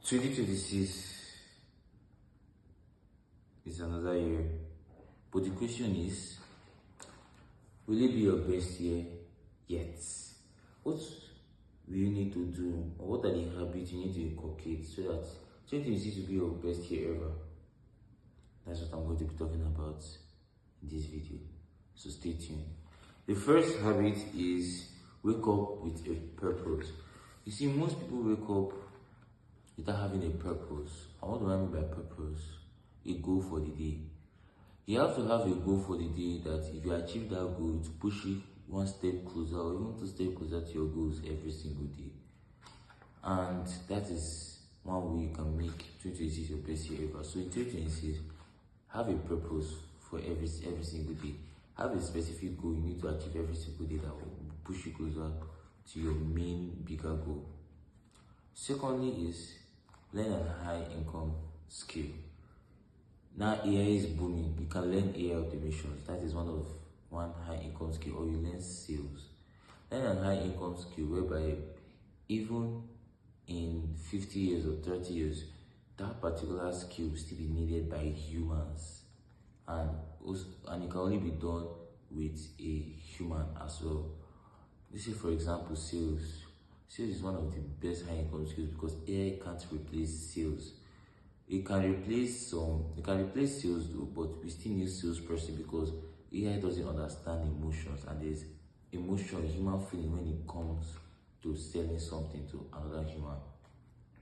2026 is another year, but the question is, will it be your best year yet? What will you need to do, or what are the habits you need to inculcate so that 2026 will be your best year ever? That's what I'm going to be talking about in this video, so stay tuned. The first habit is wake up with a purpose. You see, most people wake up without having a purpose. And what do I mean by purpose? A goal for the day. You have to have a goal for the day that if you achieve that goal, to push you one step closer or even 2 steps closer to your goals every single day. And that is one way you can make 2026 your best year ever. So in 2026, have a purpose for every single day. Have a specific goal you need to achieve every single day that will push you closer to your main bigger goal. Secondly is learn a high income skill. Now AI is booming. You can learn AI automations. That is one high income skill. Or you learn sales. Learn a high income skill whereby even in 50 years or 30 years, that particular skill will still be needed by humans, and it can only be done with a human as well. This is, for example, sales. Sales is one of the best high income skills because AI can't replace sales. It can replace sales though, but we still need salesperson because AI doesn't understand emotions, and there's emotion, human feeling when it comes to selling something to another human.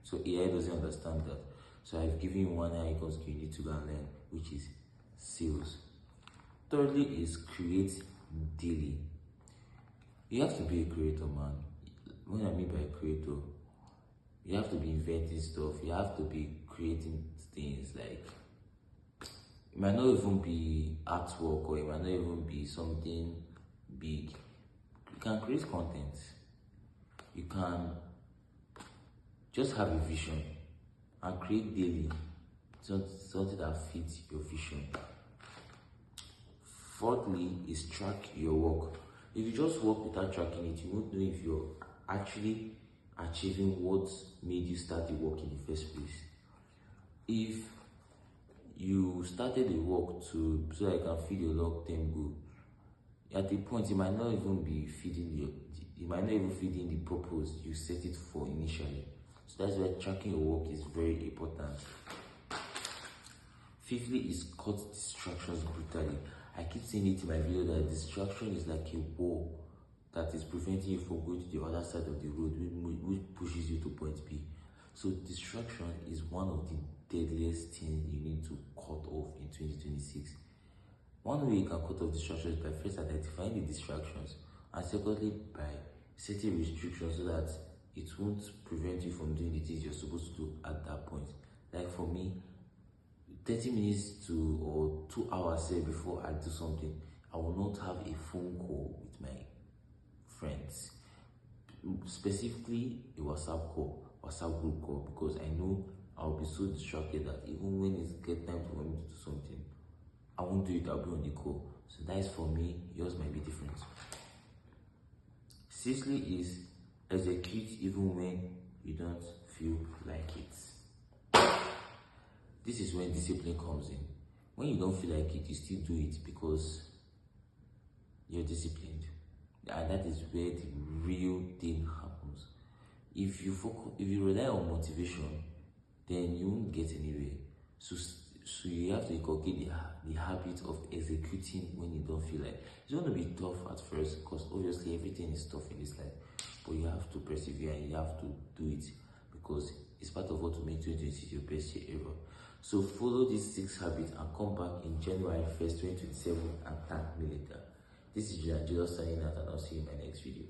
So AI doesn't understand that. So I've given you one high income skill you need to go and learn, which is sales. Thirdly is create daily. You have to be a creator, man. What I mean by creator, you have to be inventing stuff. You have to be creating things. Like, it might not even be artwork, or it might not even be something big. You can create content. You can just have a vision and create daily something that fits your vision. Fourthly is track your work. If you just work without tracking it, you won't know if you're actually achieving what made you start the work in the first place. If you started the work so that you can feed your long-term goal, at the point it might not even be feeding the purpose you set it for initially. So that's why tracking your work is very important. Fifthly is cut distractions brutally. I keep saying it in my video that distraction is like a wall that is preventing you from going to the other side of the road, which pushes you to point B. So distraction is one of the deadliest things you need to cut off in 2026. One way you can cut off distractions is by first identifying the distractions, and secondly by setting restrictions so that it won't prevent you from doing the things you're supposed to do at that point. Like for me, 30 minutes or 2 hours before I do something, I will not have a phone call with my friends, specifically a WhatsApp group call, because I know I'll be so distracted that even when it's get time for me to do something, I won't do it. I'll be on the call. So that is for me. Yours might be different. Sixthly is execute even when you don't feel like it. This is when discipline comes in. When you don't feel like it, you still do it because you're disciplined. And that is where the real thing happens. If you rely on motivation, then you won't get anywhere. So you have to inculcate the habit of executing when you don't feel like. It's going to be tough at first because obviously everything is tough in this life. But you have to persevere and you have to do it because it's part of what will make 2026 your best year ever. So follow these 6 habits and come back in January 1st, 2027 and thank me later. This is Angelo signing out, and I'll see you in my next video.